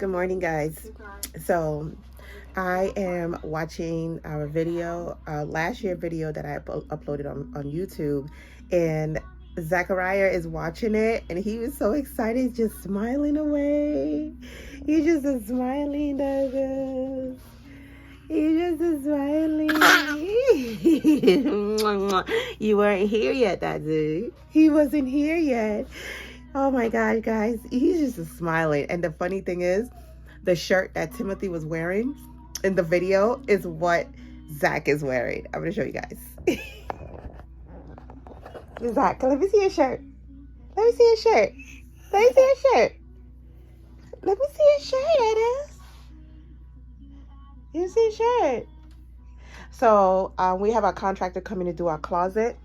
Good morning, guys. So I am watching our video, last year video that I uploaded on YouTube, and Zachariah is watching it, and he was so excited, just smiling away. He's just a smiling, Douglas. He's just a smiling. You weren't here yet, that dude. He wasn't here yet. Oh my God, guys, he's just smiling. And the funny thing is, the shirt that Timothy was wearing in the video is what Zach is wearing. I'm gonna show you guys. Zach, let me see your shirt. Let me see your shirt. Let me see your shirt. Let me see your shirt, Edis. You see your shirt. So we have our contractor coming to do our closet.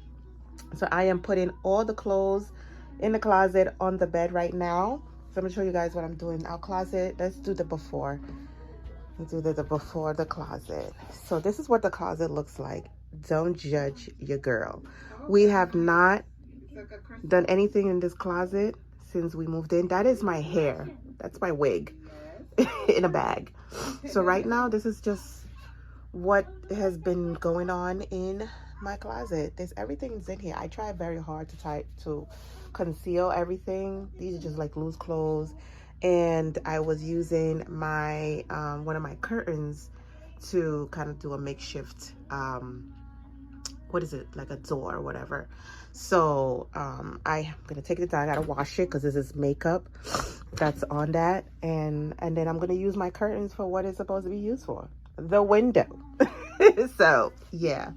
So I am putting all the clothes in the closet on the bed right now. So I'm gonna show you guys what I'm doing. Our closet, let's do the before. Let's do the before the closet. So this is what the closet looks like. Don't judge your girl. We have not done anything in this closet since we moved in. That is my hair. That's my wig in a bag. So right now, this is just what has been going on in my closet. There's everything's in here. I try very hard to conceal everything. These are just like loose clothes, and I was using my one of my curtains to kind of do a makeshift what is it, like a door or whatever. So I'm gonna take it down. I gotta wash it because this is makeup that's on that, and then I'm gonna use my curtains for what it's supposed to be used for, the window. So yeah,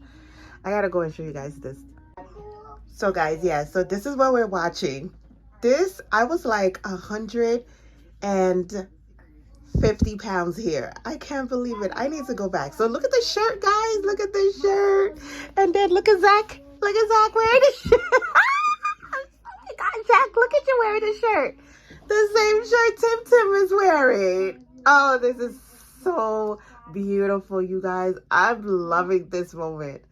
I gotta go and show you guys this. So guys, yeah, so this is what we're watching. This, I was like 150 pounds here. I can't believe it. I need to go back. So look at the shirt, guys. Look at the shirt. And then look at Zach. Look at Zach wearing the shirt. Oh my God, Zach, look at you wearing the shirt. The same shirt Tim is wearing. Oh, this is so beautiful, you guys. I'm loving this moment.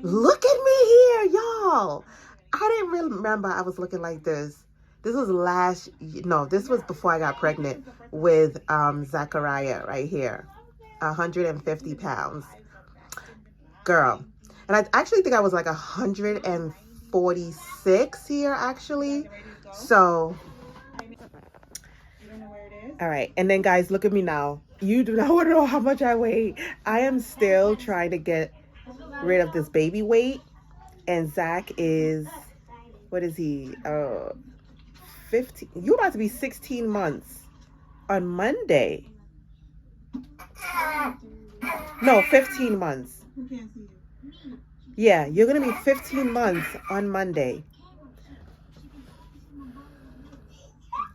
Look at me here, y'all. I didn't really remember I was looking like this. This was this was before I got pregnant with Zachariah right here. 150 pounds. Girl. And I actually think I was like 146 here, actually. So, all right. And then, guys, look at me now. You do not want to know how much I weigh. I am still trying to get rid of this baby weight. And Zach is, what is he? 15. You're about to be 16 months on Monday. No, 15 months. Yeah, you're going to be 15 months on Monday.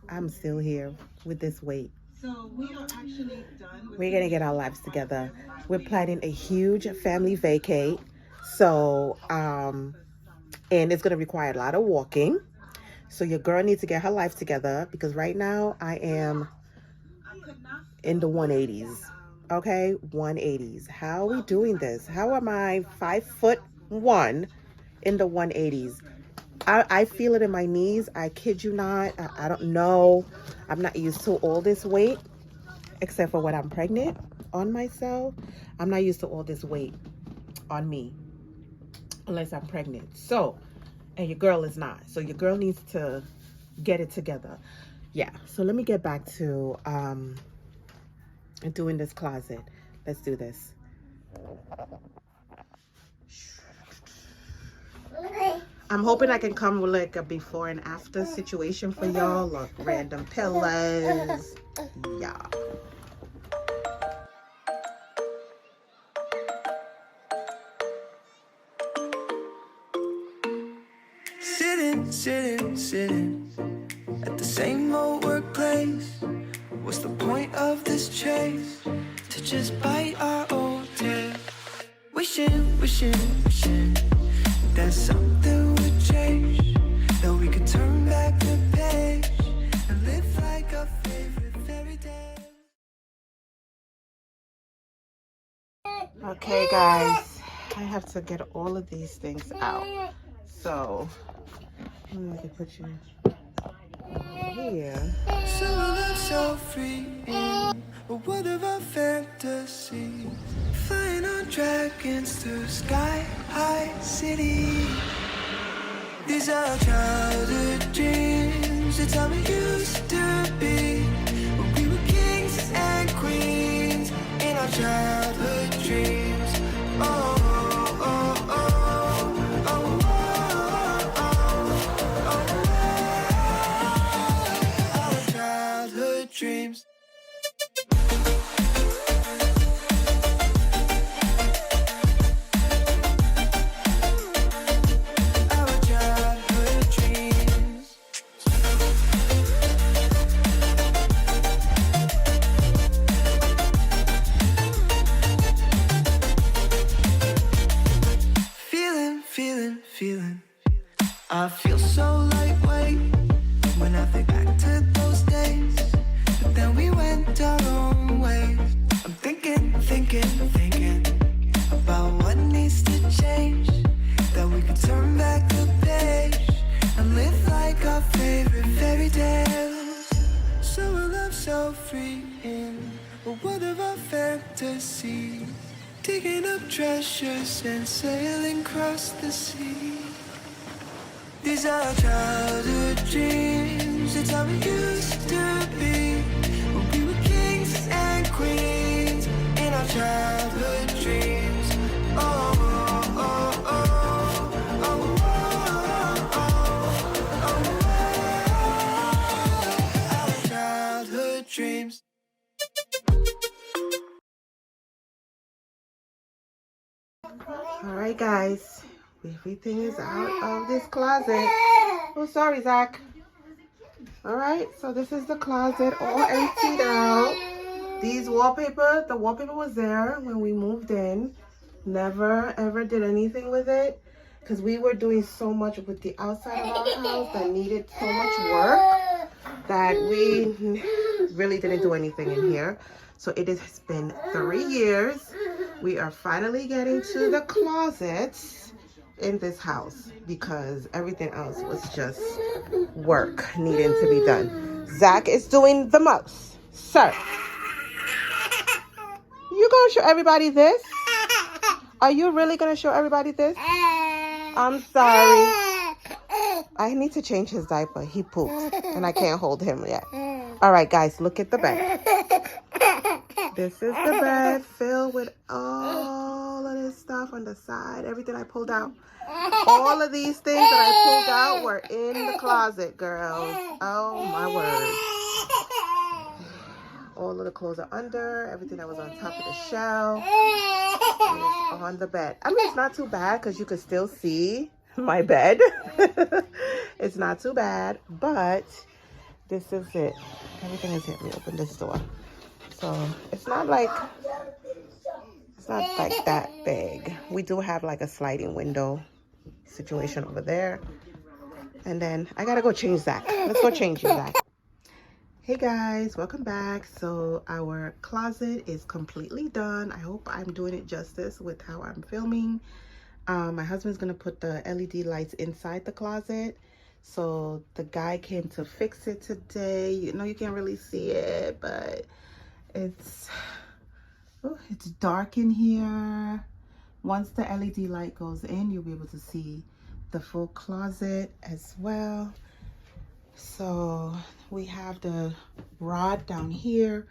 I'm still here with this weight. So we are actually done. We're going to get our lives together. We're planning a huge family vacay. So, and it's going to require a lot of walking. So your girl needs to get her life together, because right now I am in the 180s. Okay, 180s. How are we doing this? How am I 5'1" in the 180s? I feel it in my knees. I kid you not. I don't know. I'm not used to all this weight, except for when I'm pregnant on myself. I'm not used to all this weight on me unless I'm pregnant. So, and your girl is not. So your girl needs to get it together. Yeah. So let me get back to doing this closet. Let's do this. I'm hoping I can come with like a before and after situation for y'all. Look, random pillows. Yeah. Sitting at the same old workplace. What's the point of this chase? To just bite our own tail. Wishing that something would change, that we could turn back the page and live like our favorite fairy tale. Okay, guys, I have to get all of these things out. So I can put you. Yeah. So love so free in a world of our fantasy. Flying on dragons through sky high cities. These are childhood dreams. It's how we used to be. When we were kings and queens in our childhood dreams. Oh, oh, oh, oh, oh, oh, oh. Our childhood dreams. Our childhood dreams. Feeling, feeling, feeling. I feel so lightweight when I think back to those days. But then we went our own ways. I'm thinking, thinking, thinking about what needs to change. That we could turn back the page and live like our favorite fairy tales. So a love so free in a world of our fantasy. Digging up treasures and sailing across the sea. These are childhood dreams. It's how we used to be. When we were kings and queens in our childhood dreams. Oh, oh, oh, oh, oh, oh, oh, oh. Our childhood dreams. All right, guys. Everything is out of this closet. Oh, sorry, Zach. All right, so this is the closet all emptied out. These wallpaper, the wallpaper was there when we moved in. Never, ever did anything with it because we were doing so much with the outside of our house that needed so much work that we really didn't do anything in here. So it has been 3 years. We are finally getting to the closets in this house because everything else was just work needing to be done. Zach is doing the most. Sir, you gonna show everybody this? Are you really gonna show everybody this? I'm sorry. I need to change his diaper. He pooped and I can't hold him yet. All right, guys, look at the bed. This is the bed filled with all of this stuff on the side. Everything I pulled out. All of these things that I pulled out were in the closet, girls. Oh, my word. All of the clothes are under. Everything that was on top of the shelf is on the bed. I mean, it's not too bad because you can still see my bed. It's not too bad, but this is it. Everything is here. Let me open this door. So it's not like that big. We do have like a sliding window situation over there. And then I gotta go change Zach. Let's go change you, Zach. Hey guys, welcome back. So our closet is completely done. I hope I'm doing it justice with how I'm filming. My husband's gonna put the LED lights inside the closet. So the guy came to fix it today. You know, you can't really see it, but it's dark in here. Once the LED light goes in, you'll be able to see the full closet as well. So we have the rod down here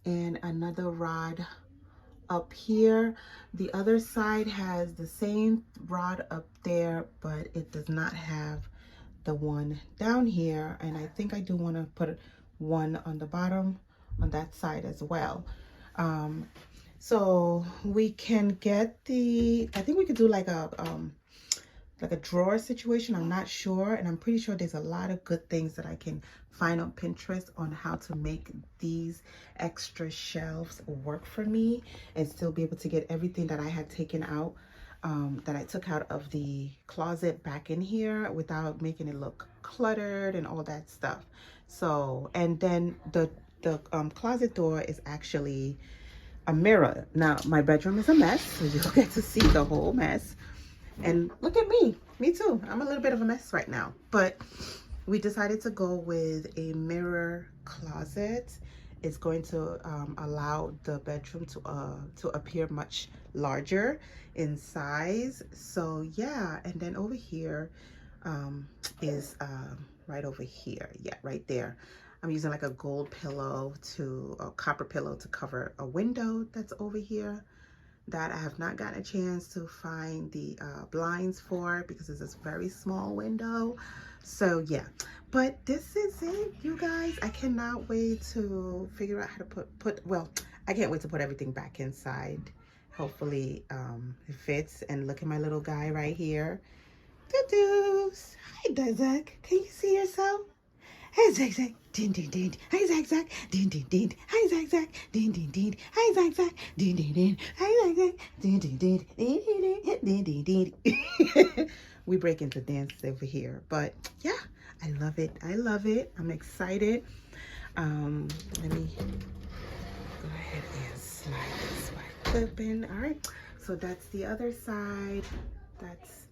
and another rod up here. The other side has the same rod up there, but it does not have the one down here. And I think I do want to put one on the bottom on that side as well. So we can get I think we could do like a drawer situation. I'm not sure, and I'm pretty sure there's a lot of good things that I can find on Pinterest on how to make these extra shelves work for me and still be able to get everything that I had taken out, that I took out of the closet back in here without making it look cluttered and all that stuff. So, and then the closet door is actually a mirror. Now my bedroom is a mess, so you'll get to see the whole mess. And look at me too. I'm a little bit of a mess right now, but we decided to go with a mirror closet. It's going to allow the bedroom to appear much larger in size. So yeah, and then over here is right over here. Yeah, right there. I'm using like a gold pillow a copper pillow to cover a window that's over here that I have not gotten a chance to find the blinds for because it's this very small window. So yeah, but this is it, you guys. I cannot wait to figure out how to well, I can't wait to put everything back inside. Hopefully it fits. And look at my little guy right here. Doo-doos. Hi, Dazak. Can you see yourself? Hey, Zag Zag. Din din din. Hi, Zag Zag. Din din din. Hi, Zag Zag. Din din din. Hi, Zag Zag. Din din din. Hi, Zag Zag. Din din din. Din din din. We break into dance over here, but yeah, I love it. I love it. I'm excited. Let me go ahead and slide this right open. All right. So that's the other side. That's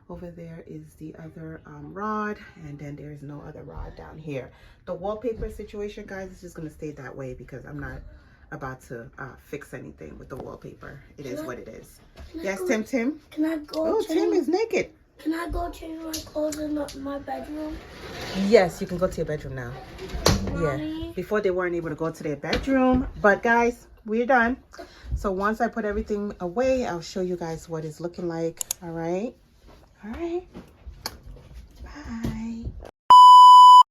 over there is the other rod, and then there's no other rod down here. The wallpaper situation, guys, is just gonna stay that way because I'm not about to fix anything with the wallpaper. It is what it is. Yes, Tim? Can I go? Oh, Tim is naked. Can I go change my clothes in my bedroom? Yes, you can go to your bedroom now. Mommy? Yeah. Before they weren't able to go to their bedroom, but guys, we're done. So once I put everything away, I'll show you guys what it's looking like. All right. All right.